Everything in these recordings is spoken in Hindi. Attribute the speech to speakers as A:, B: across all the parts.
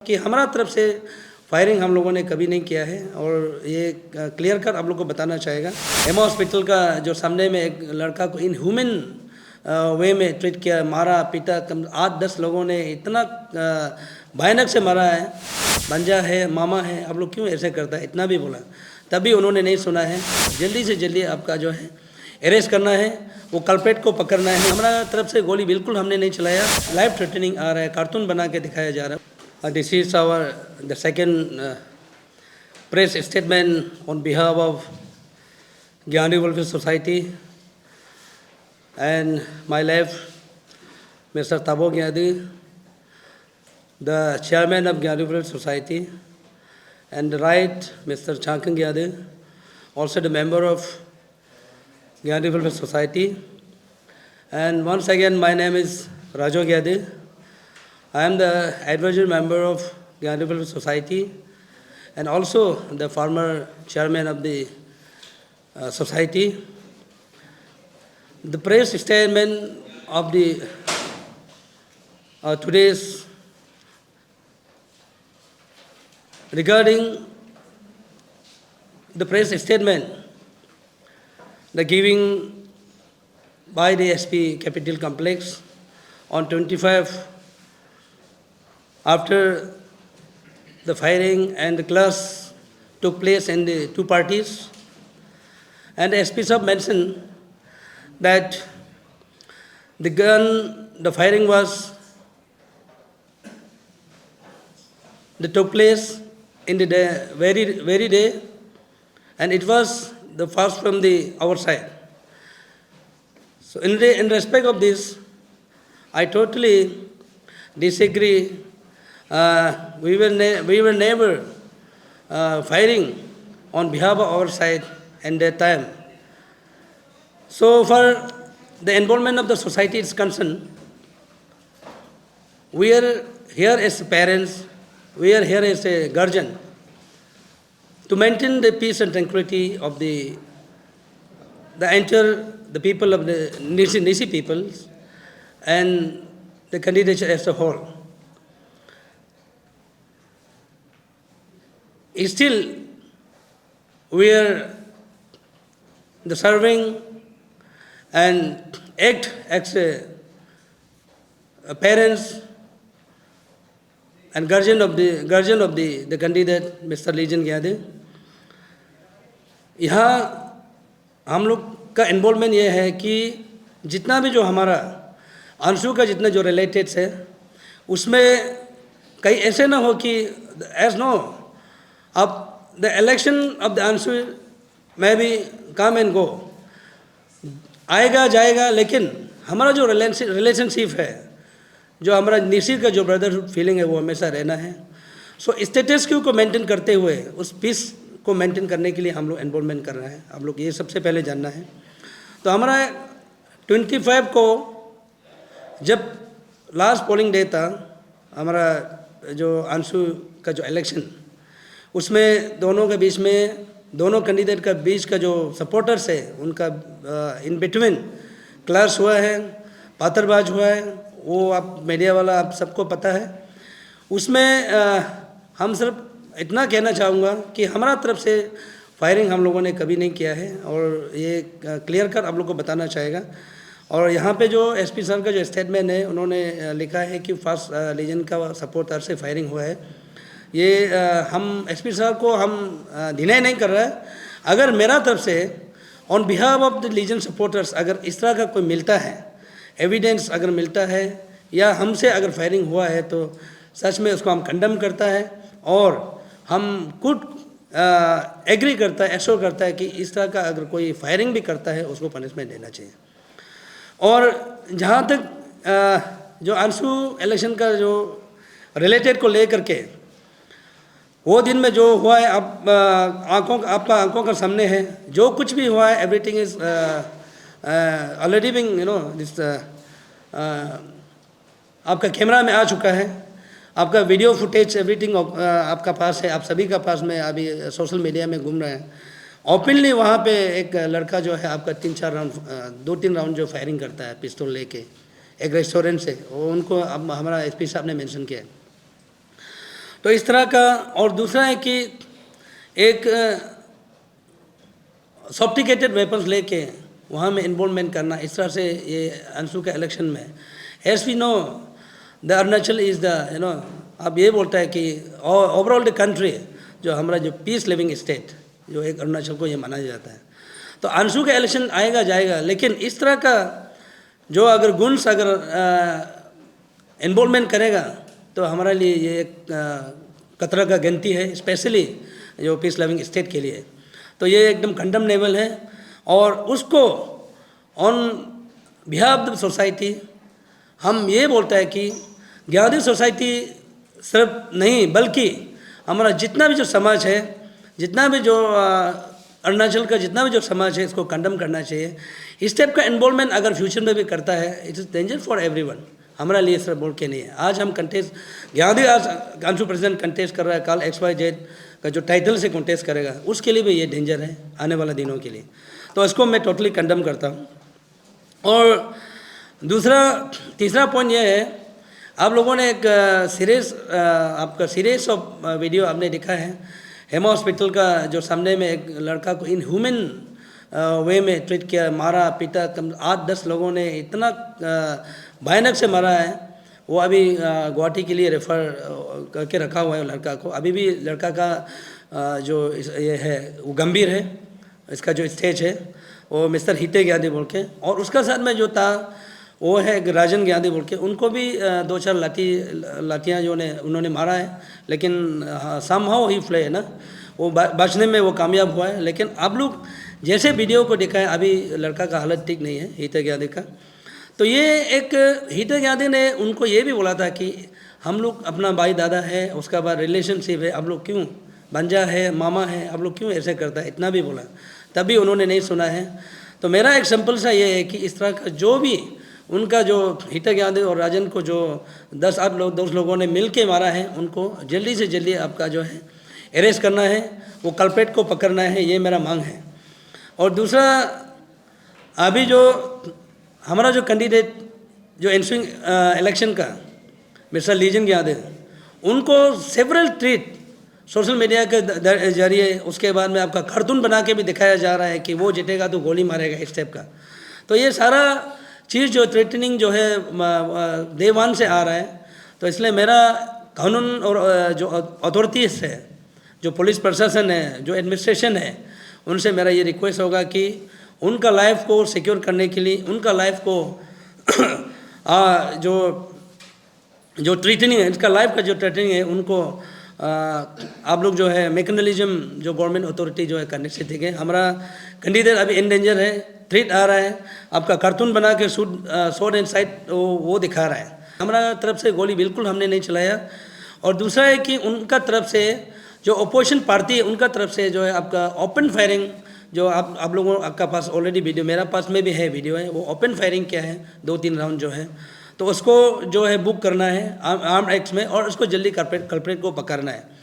A: कि हमारा तरफ से फायरिंग हम लोगों ने कभी नहीं किया है और ये क्लियर कर आप लोग को बताना चाहेगा। एमओ हॉस्पिटल का जो सामने में एक लड़का को इन ह्यूमन वे में ट्रीट किया, मारा पीटा, कम 8-10 लोगों ने इतना भयानक से मारा है। बंजा है, मामा है, आप लोग क्यों ऐसे करता है, इतना भी बोला, तभी उन्होंने नहीं सुना है। जल्दी से जल्दी आपका जो है अरेस्ट करना है, वो कल्प्रेट को पकड़ना है। हमारा तरफ से गोली बिल्कुल हमने नहीं चलाया। लाइव थ्रेटनिंग आ रहा है, कार्टून बना के दिखाया जा रहा है। This is the second press statement on behalf of Gyani Welfare Society, and my left, Mr. Tabo Gyadi, the chairman of Gyani Welfare Society, and the right, Mr. Chankan Gyadi, also the member of Gyani Welfare Society. And once again, my name is Raju Gyadi. I am the advisory member of Gyani Welfare Society and also the former chairman of the society. The press statement of the today's regarding the press statement, the giving by the SP Capital Complex on 25 after the firing and the clash took place in the two parties, and the SP sub mentioned that the firing that took place in the very day, and it was the first from our side. So in respect of this, I totally disagree. We were never firing on behalf of our side at that time. So for the involvement of the society is concerned, we are here as parents, we are here as a guardian to maintain the peace and tranquility of the people of the Nisi peoples and the candidature as a whole. Still, we are the serving and act as a parents and guardian of the candidate, Mr. Legion Gyade. यहाँ हम लोग का इन्वॉल्वमेंट ये है कि जितना भी जो हमारा अंशु का जितना जो रिलेटेड्स है, उसमें कहीं ऐसे ना हो कि एज नो अब the election of the answer में भी कम एंड गो आएगा जाएगा, लेकिन हमारा जो रिलेशनशिप है, जो हमारा निश्चित का जो ब्रदरहुड फीलिंग है, वो हमेशा रहना है। सो स्टेटस क्यू को मेंटेन करते हुए उस पीस को मेंटेन करने के लिए हम लोग इन्वॉल्वमेंट कर रहे हैं। आप लोग ये सबसे पहले जानना है। तो हमारा 25 को जब लास्ट पोलिंग डे था, हमारा जो अंशु का जो इलेक्शन, उसमें दोनों के बीच में, दोनों कैंडिडेट का बीच का जो सपोर्टर्स है, उनका इन बिटवीन क्लैश हुआ है, पातरबाज हुआ है, वो आप मीडिया वाला आप सबको पता है। उसमें हम सिर्फ इतना कहना चाहूँगा कि हमारा तरफ से फायरिंग हम लोगों ने कभी नहीं किया है और ये क्लियर कर आप लोग को बताना चाहेगा। और यहाँ पे जो SP साहब का जो स्टेटमेंट है, उन्होंने लिखा है कि फर्स्ट लीजन का सपोर्टर से फायरिंग हुआ है। ये हम SP साहब को हम डिनाई नहीं कर रहा है। अगर मेरा तरफ से on behalf of the legion supporters अगर इस तरह का कोई मिलता है, एविडेंस अगर मिलता है या हमसे अगर फायरिंग हुआ है, तो सच में उसको हम कंडम करता है और हम कुड एग्री करता है, एश्योर करता है कि इस तरह का अगर कोई फायरिंग भी करता है, उसको पनिशमेंट देना चाहिए। और जहाँ तक जो अंशु इलेक्शन का जो रिलेटेड को लेकर के, वो दिन में जो हुआ है, अब आपका आंखों का सामने है, जो कुछ भी हुआ है, everything is already being this आपका कैमरा में आ चुका है, आपका वीडियो फुटेज एवरीथिंग आपका पास है, आप सभी का पास में अभी सोशल मीडिया में घूम रहे हैं। ओपनली वहाँ पे एक लड़का जो है आपका 2-3 राउंड जो फायरिंग करता है पिस्तौल लेके, एक रेस्टोरेंट से, वो उनको अब हमारा SP साहब ने मेंशन किया है। तो इस तरह का। और दूसरा है कि एक सॉफ्टिकेटेड वेपन्स लेके वहाँ में इन्वॉल्वमेंट करना, इस तरह से ये अंशु के इलेक्शन में। As we know the Arunachal is the अब ये बोलता है कि ओवरऑल द कंट्री जो हमारा जो पीस लिविंग स्टेट जो एक अरुणाचल को ये माना जाता है। तो अंशु का इलेक्शन आएगा जाएगा, लेकिन इस तरह का जो अगर गुण्स अगर इन्वॉल्वमेंट करेगा तो हमारे लिए ये एक खतरा का गिनती है, स्पेशली जो पीस लिविंग स्टेट के लिए। तो ये एकदम कंडेमनेबल है। और उसको ऑन बिहाफ ऑफ सोसाइटी हम ये बोलते हैं कि ज्ञादी सोसाइटी सिर्फ नहीं बल्कि हमारा जितना भी जो समाज है, जितना भी जो अरुणाचल का जितना भी जो समाज है, इसको कंडेम करना चाहिए। इस टाइप का इन्वॉल्वमेंट अगर फ्यूचर में भी करता है, it is danger for everyone. हमारा लिए सिर्फ बोल के नहीं है। आज हम कंटेस्ट ज्ञादी आज अंशु प्रेसिडेंट कंटेस्ट कर रहा है, कल XYZ का जो टाइटल से कंटेस्ट करेगा उसके लिए भी ये डेंजर है आने वाले दिनों के लिए। तो इसको मैं टोटली कंडेम करता हूँ। और तीसरा पॉइंट ये है, आप लोगों ने एक आपका सीरीज ऑफ वीडियो आपने दिखा है हेमा हॉस्पिटल का, जो सामने में एक लड़का को इनह्यूमन वे में ट्रीट किया, मारा पीटा, 8-10 लोगों ने इतना भयानक से मारा है। वो अभी गुवाहाटी के लिए रेफ़र करके रखा हुआ है लड़का को। अभी भी लड़का का जो ये है वो गंभीर है, इसका जो स्टेज है वो मिस्टर हीटे ग्यादी बोल के। और उसका साथ में जो था वो है राजन ग्यादी बोल के, उनको भी 2-4 लाठियाँ जो उन्होंने मारा है, लेकिन समहाउ ही फ्ले है ना, वो बचने में वो कामयाब हुआ है। लेकिन आप लोग जैसे वीडियो को देखा है, अभी लड़का का हालत ठीक नहीं है हीटे ग्यादी का। तो ये एक हीटे ग्यादी ने उनको ये भी बोला था कि हम लोग अपना भाई दादा है, उसका बाद रिलेशनशिप है, आप लोग क्यों बंजा है, मामा है, आप लोग क्यों ऐसे करता है, इतना भी बोला, तभी उन्होंने नहीं सुना है। तो मेरा एक सिंपल सा ये है कि इस तरह का जो भी उनका जो हीटे ग्यादी और राजन को जो 10 लोगों ने मिल के मारा है, उनको जल्दी से जल्दी आपका जो है अरेस्ट करना है, वो कल्प्रेट को पकड़ना है, ये मेरा मांग है। और दूसरा, अभी जो हमारा जो कैंडिडेट जो एंसुइंग इलेक्शन का मिस्टर लीजन ग्यादी, उनको सेवरल ट्वीट सोशल मीडिया के जरिए, उसके बाद में आपका कार्टून बना के भी दिखाया जा रहा है कि वो जीतेगा तो गोली मारेगा, इस टाइप का। तो ये सारा चीज़ जो थ्रेटनिंग जो है डे 1 से आ रहा है। तो इसलिए मेरा कानून और जो अथॉरिटीज़ है, जो पुलिस प्रशासन है, जो एडमिनिस्ट्रेशन है, उनसे मेरा ये रिक्वेस्ट होगा कि उनका लाइफ को सिक्योर करने के लिए, उनका लाइफ को जो ट्रीटनिंग है, इसका लाइफ का जो ट्रीटनिंग है, उनको आप लोग जो है मैकेनिज्म जो गवर्नमेंट अथॉरिटी जो है करने से ठीक है। हमारा कैंडिडेट अभी इन डेंजर है, थ्रेट आ रहा है, आपका कार्टून बना के शॉट एंड साइड वो दिखा रहा है। हमारा तरफ से गोली बिल्कुल हमने नहीं चलाया। और दूसरा है कि उनका तरफ से जो अपोजिशन पार्टी है, उनका तरफ से जो है आपका ओपन फायरिंग, जो आप लोगों आपका पास ऑलरेडी वीडियो, मेरा पास में भी है वीडियो है, वो ओपन फायरिंग क्या है 2-3 राउंड जो है, तो उसको जो है बुक करना है आर्म्ड एक्ट में, और उसको जल्दी कल्प्रेट को पकड़ना है।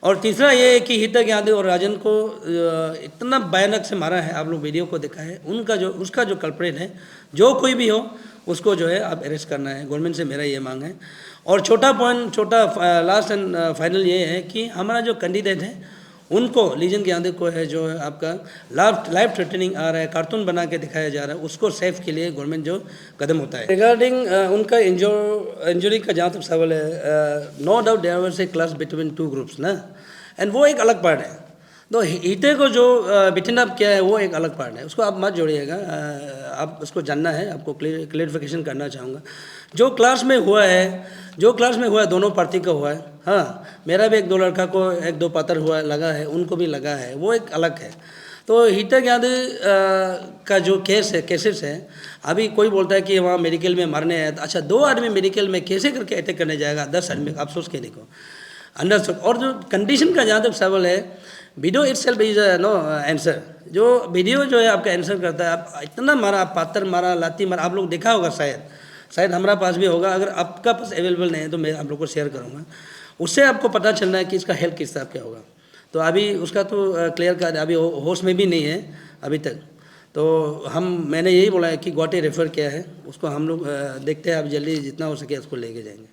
A: और तीसरा ये है कि हीटे ग्यादी और राजन को इतना भयानक से मारा है, आप लोग वीडियो को देखा है, उसका जो कल्प्रेट है, जो कोई भी हो, उसको जो है आप अरेस्ट करना है। गवर्नमेंट से मेरा ये मांग है। और छोटा लास्ट एंड फाइनल ये है कि हमारा जो कैंडिडेट है, उनको लीजन ग्यादी को है जो है आपका लाइफ थ्रेटनिंग आ रहा है, कार्टून बना के दिखाया जा रहा है, उसको सेफ के लिए गवर्नमेंट जो कदम होता है। रिगार्डिंग उनका इंजरी का जहाँ तक सवाल है, no doubt there was a clash between 2 groups ना, एंड वो एक अलग पार्ट है। तो हीटे को जो बिटन अप किया है वो एक अलग पार्ट है, उसको आप मत जोड़िएगा। आप उसको जानना है, आपको क्लियरिफिकेशन करना चाहूँगा। जो क्लास में हुआ है दोनों पार्टी का हुआ है। हाँ, मेरा भी 1-2 लड़का को 1-2 पत्थर हुआ लगा है, उनको भी लगा है, वो एक अलग है। तो हीटे ग्यादी का जो केसेस है, अभी कोई बोलता है कि वहाँ मेडिकल में मरने आया था। अच्छा, 2 आदमी मेडिकल में कैसे करके अटैक करने जाएगा 10 आदमी, आप सोच के देखो, अंडरस्टूड। और जो कंडीशन का जहाँ तक सवाल है, video itself is no answer. जो वीडियो जो है आपका आंसर करता है। आप इतना मारा, आप पत्थर मारा, लाठी मारा, आप लोग देखा होगा, शायद हमारा पास भी होगा। अगर आपका पास अवेलेबल नहीं है तो मैं आप लोग को शेयर करूँगा, उससे आपको पता चलना है कि इसका हेल्थ किस तरह क्या होगा। तो अभी उसका तो क्लियर कर, अभी होश में भी नहीं है अभी तक। तो मैंने यही बोला है कि गुवाहाटी रेफ़र किया है, उसको हम लोग देखते हैं, अब जल्दी जितना हो सके उसको लेके जाएंगे।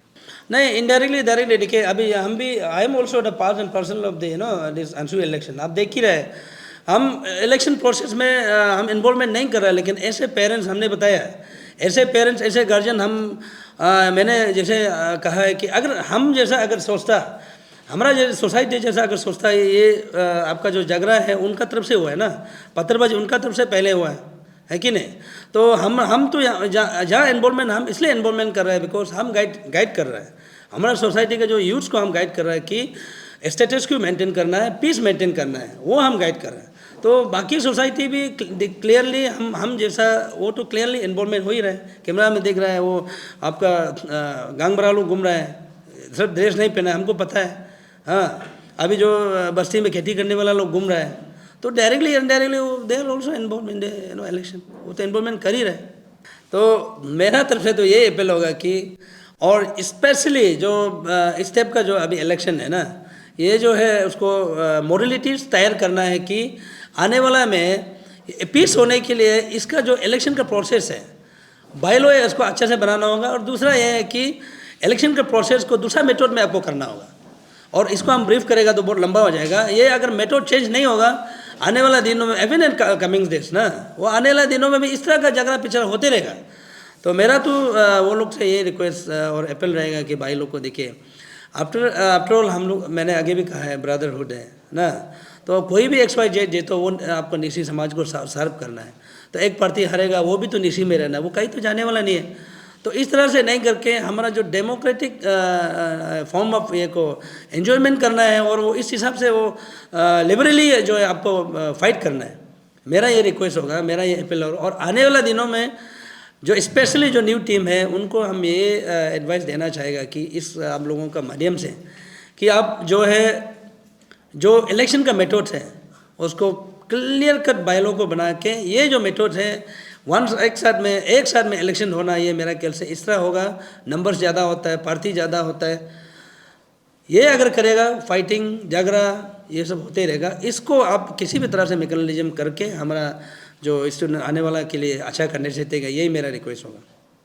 A: नहीं, इनडायरेक्टली डायरेक्टली देखिए, अभी हम भी, I am also the part and person of the this Anshu election. आप देख ही रहे, हम इलेक्शन प्रोसेस में हम इन्वॉल्वमेंट नहीं कर रहे, लेकिन ऐसे पेरेंट्स हमने बताया, ऐसे पेरेंट्स, ऐसे गार्जियन हम मैंने जैसे कहा है कि अगर हम जैसा अगर सोचता, हमारा जैसे सोसाइटी जैसा अगर सोचता है, ये आपका जो झगड़ा है उनका तरफ से हुआ है ना, पत्थरबाजी उनका तरफ से पहले हुआ है कि नहीं? तो हम तो जहाँ इन्वॉल्वमेंट, हम इसलिए इन्वॉल्वमेंट कर रहे हैं बिकॉज हम गाइड कर रहे हैं, हमारा सोसाइटी के जो यूथ्स को हम गाइड कर रहे हैं कि स्टेटस को मेंटेन करना है, पीस मेंटेन करना है, वो हम गाइड कर रहे हैं। तो बाकी सोसाइटी भी क्लियरली हम जैसा, वो तो क्लियरली इन्वॉल्वमेंट हो ही रहे हैं। कैमरा में देख रहा है वो आपका गांगबरा लोग घूम रहा है, सिर्फ ड्रेस नहीं पहना है, हमको पता है। हाँ, अभी जो बस्ती में खेती करने वाला लोग घूम रहा है, तो directly indirectly they are also involve in the election, वो तो इन्वॉल्वमेंट कर ही रहे। तो मेरा तरफ से तो ये अपील होगा कि, और स्पेशली जो इस टाइप का जो अभी इलेक्शन है ना, ये जो है उसको मोरलिटीज तैयार करना है कि आने वाला में पीस होने के लिए इसका जो इलेक्शन का प्रोसेस है, बायलॉ है, उसको अच्छे से बनाना होगा। और दूसरा ये है कि इलेक्शन के प्रोसेस को दूसरा मेथड में आपको करना होगा, और इसको हम ब्रीफ करेगा तो बहुत लंबा हो जाएगा। ये अगर मेथड चेंज नहीं होगा आने वाला दिनों में, इवन इन कमिंग डेज ना, वो आने वाले दिनों में भी इस तरह का झगड़ा पिछड़ा होते रहेगा। तो मेरा तो वो लोग से ये रिक्वेस्ट और अपील रहेगा कि भाई लोग को देखिए, आफ्टर ऑल हम लोग, मैंने आगे भी कहा है, ब्रदरहुड है ना, तो कोई भी XYZ जे तो वो आपको निशी समाज को सर्व करना है। तो एक पार्टी हारेगा, वो भी तो निशी में रहना है, वो कहीं तो जाने वाला नहीं है। तो इस तरह से नहीं करके हमारा जो डेमोक्रेटिक फॉर्म ऑफ ये को एंजॉयमेंट करना है, और वो इस हिसाब से वो लिबरली जो है आपको फाइट करना है। मेरा ये रिक्वेस्ट होगा, मेरा ये अपील होगा। और आने वाला दिनों में जो स्पेशली जो न्यू टीम है, उनको हम ये एडवाइस देना चाहेगा कि इस आप लोगों का माध्यम से कि आप जो है, जो इलेक्शन का मेथड है उसको क्लियर कट बायलॉ को बना के, ये जो मेथड है एक साथ में इलेक्शन होना, ये मेरा ख्याल से इस तरह होगा, नंबर्स ज़्यादा होता है, पार्टी ज़्यादा होता है। ये अगर करेगा, फाइटिंग झगड़ा ये सब होते रहेगा। इसको आप किसी भी तरह से मैकेनिज्म करके हमारा जो स्टूडेंट आने वाला के लिए अच्छा करने से देगा, यही मेरा रिक्वेस्ट होगा।